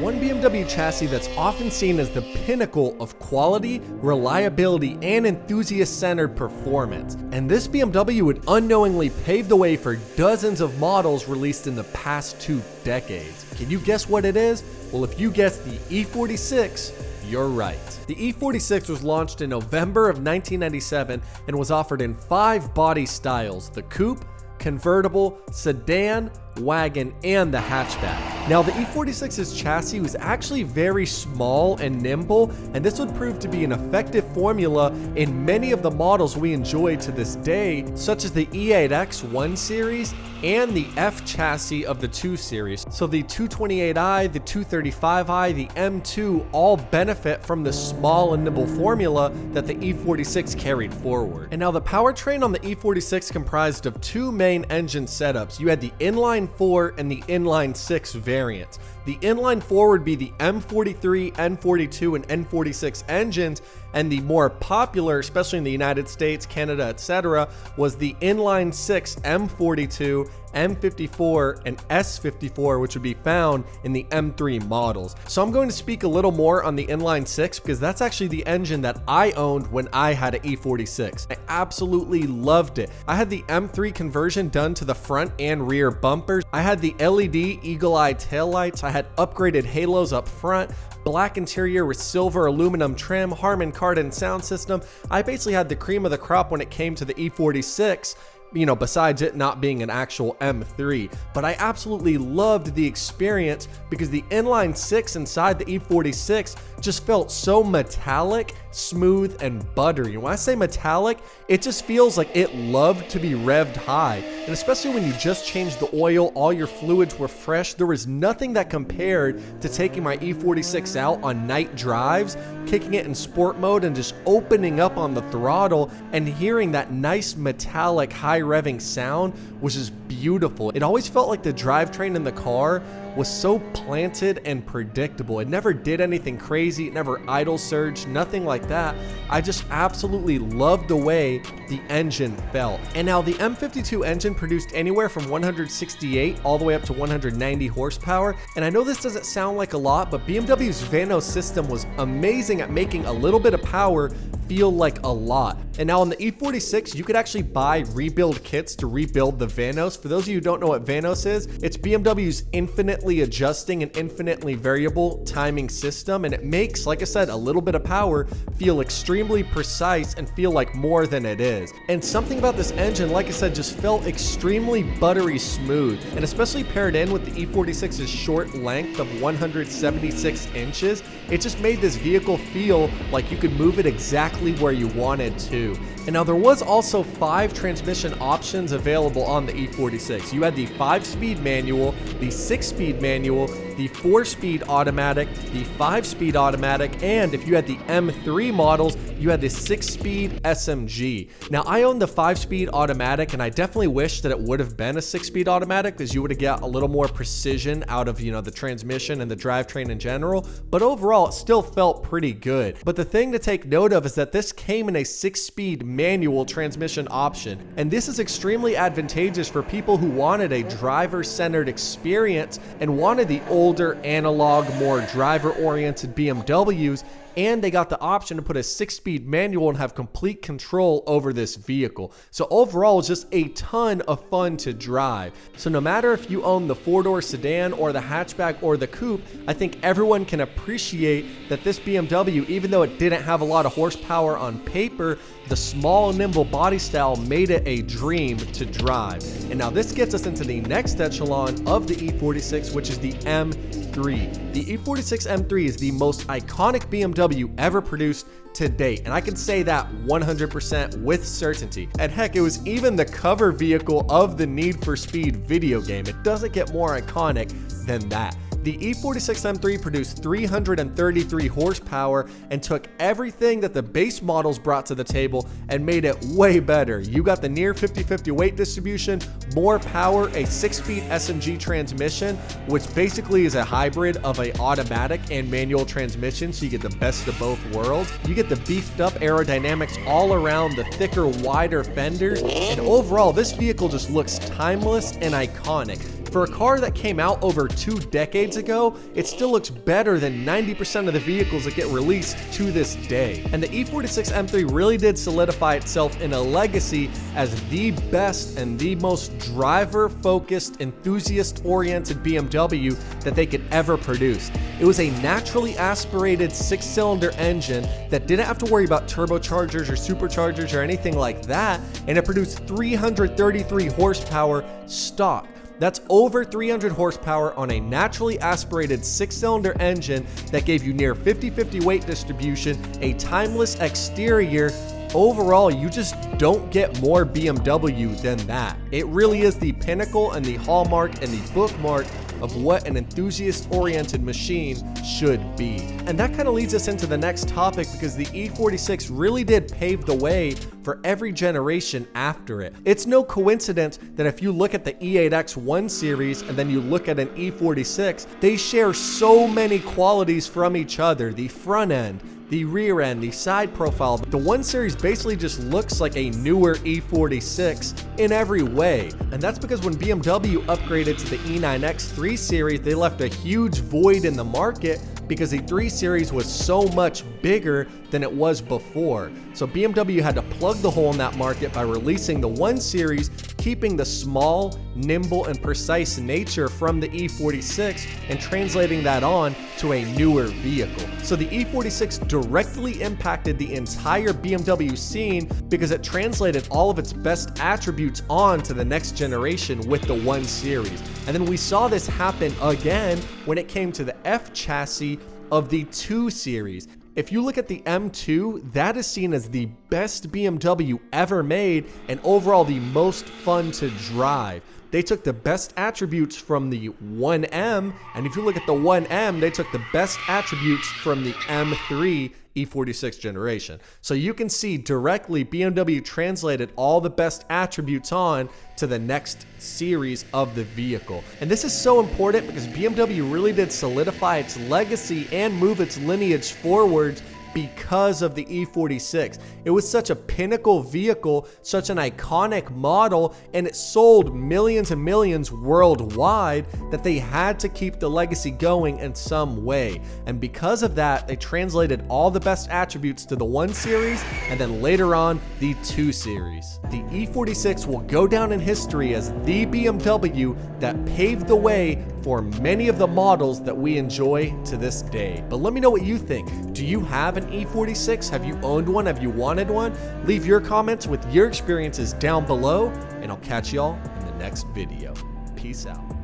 one BMW chassis that's often seen as the pinnacle of quality, reliability, and enthusiast-centered performance. And this BMW would unknowingly pave the way for dozens of models released in the past 2 decades. Can you guess what it is? Well, if you guessed the E46, you're right. The E46 was launched in November of 1997 and was offered in 5 body styles: the coupe, convertible, sedan, wagon, and the hatchback. Now, the E46's chassis was actually very small and nimble, and this would prove to be an effective formula in many of the models we enjoy to this day, such as the E8X 1 Series and the F chassis of the 2 Series. So the 228i, the 235i, the M2 all benefit from the small and nimble formula that the E46 carried forward. And now the powertrain on the E46 comprised of 2 main engine setups. You had the inline 4 and the inline 6 variants. The inline 4 would be the M43, N42, and N46 engines, and the more popular, especially in the United States, Canada, etc., was the inline 6 M42, M54, and S54, which would be found in the M3 models. So I'm going to speak a little more on the inline 6 because that's actually the engine that I owned when I had an E46. I absolutely loved it. I had the M3 conversion done to the front and rear bumpers. I had the LED eagle-eye taillights. I had upgraded halos up front, black interior with silver aluminum trim, Harman Kardon sound system. I basically had the cream of the crop when it came to the E46, you know, besides it not being an actual M3. But I absolutely loved the experience because the inline 6 inside the E46 just felt so metallic, smooth, and buttery. And when I say metallic, it just feels like it loved to be revved high. And especially when you just changed the oil, all your fluids were fresh, there was nothing that compared to taking my E46 out on night drives, kicking it in sport mode, and just opening up on the throttle and hearing that nice metallic high revving sound was just beautiful. It always felt like the drivetrain in the car was so planted and predictable. It never did anything crazy, it never idle surged, nothing like that. I just absolutely loved the way the engine felt. And now the M52 engine produced anywhere from 168 all the way up to 190 horsepower. And I know this doesn't sound like a lot, but BMW's Vanos system was amazing at making a little bit of power feel like a lot. And now on the E46, you could actually buy rebuild kits to rebuild the Vanos. For those of you who don't know what Vanos is, it's BMW's infinitely adjusting and infinitely variable timing system, and it makes, like I said, a little bit of power feel extremely precise and feel like more than it is. And something about this engine, like I said, just felt extremely buttery smooth, and especially paired in with the E46's short length of 176 inches, it just made this vehicle feel like you could move it exactly where you wanted to. And now there was also 5 transmission options available on the E46. You had the 5-speed manual, the 6-speed manual, the 4-speed automatic, the 5-speed automatic, and if you had the M3 models, you had the 6-speed SMG. Now I own the 5-speed automatic, and I definitely wish that it would have been a 6-speed automatic because you would have got a little more precision out of, you know, the transmission and the drivetrain in general, but overall it still felt pretty good. But the thing to take note of is that this came in a 6-speed manual transmission option, and this is extremely advantageous for people who wanted a driver-centered experience and wanted the older analog, more driver-oriented BMWs, and they got the option to put a 6-speed manual and have complete control over this vehicle. So overall, it's just a ton of fun to drive. So no matter if you own the 4-door sedan or the hatchback or the coupe, I think everyone can appreciate that this BMW, even though it didn't have a lot of horsepower on paper, the small, nimble body style made it a dream to drive. And now this gets us into the next echelon of the E46, which is the M3. The E46 M3 is the most iconic BMW ever produced to date, and I can say that 100% with certainty. And heck, it was even the cover vehicle of the Need for Speed video game. It doesn't get more iconic than that. The E46 M3 produced 333 horsepower and took everything that the base models brought to the table and made it way better. You got the near 50-50 weight distribution, more power, a 6-speed SMG transmission, which basically is a hybrid of an automatic and manual transmission, so you get the best of both worlds. You get the beefed up aerodynamics all around, the thicker, wider fenders, and overall, this vehicle just looks timeless and iconic. For a car that came out over 2 decades ago, it still looks better than 90% of the vehicles that get released to this day. And the E46 M3 really did solidify itself in a legacy as the best and the most driver-focused, enthusiast-oriented BMW that they could ever produce. It was a naturally aspirated 6-cylinder engine that didn't have to worry about turbochargers or superchargers or anything like that, and it produced 333 horsepower stock. That's over 300 horsepower on a naturally aspirated 6-cylinder engine that gave you near 50-50 weight distribution, a timeless exterior. Overall, you just don't get more BMW than that. It really is the pinnacle and the hallmark and the bookmark of what an enthusiast-oriented machine should be. And that kind of leads us into the next topic, because the E46 really did pave the way for every generation after it. It's no coincidence that if you look at the E8X 1 series and then you look at an E46, they share so many qualities from each other. The front end, the rear end, the side profile. The 1 series basically just looks like a newer E46 in every way. And that's because when BMW upgraded to the E9X 3 series, they left a huge void in the market because the 3 series was so much bigger than it was before. So BMW had to plug the hole in that market by releasing the 1 series, keeping the small, nimble, and precise nature from the E46 and translating that on to a newer vehicle. So the E46 directly impacted the entire BMW scene because it translated all of its best attributes on to the next generation with the 1 series. And then we saw this happen again when it came to the F chassis of the 2 series. If you look at the M2, that is seen as the best BMW ever made and overall the most fun to drive. They took the best attributes from the 1M, and if you look at the 1M, they took the best attributes from the M3 E46 generation. So you can see directly BMW translated all the best attributes on to the next series of the vehicle. And this is so important because BMW really did solidify its legacy and move its lineage forwards because of the E46. It was such a pinnacle vehicle, such an iconic model, and it sold millions and millions worldwide that they had to keep the legacy going in some way. And because of that, they translated all the best attributes to the 1 series and then later on the 2 series. The E46 will go down in history as the BMW that paved the way for many of the models that we enjoy to this day. But let me know what you think. Do you have an E46? Have you owned one? Have you wanted one? Leave your comments with your experiences down below, and I'll catch y'all in the next video. Peace out.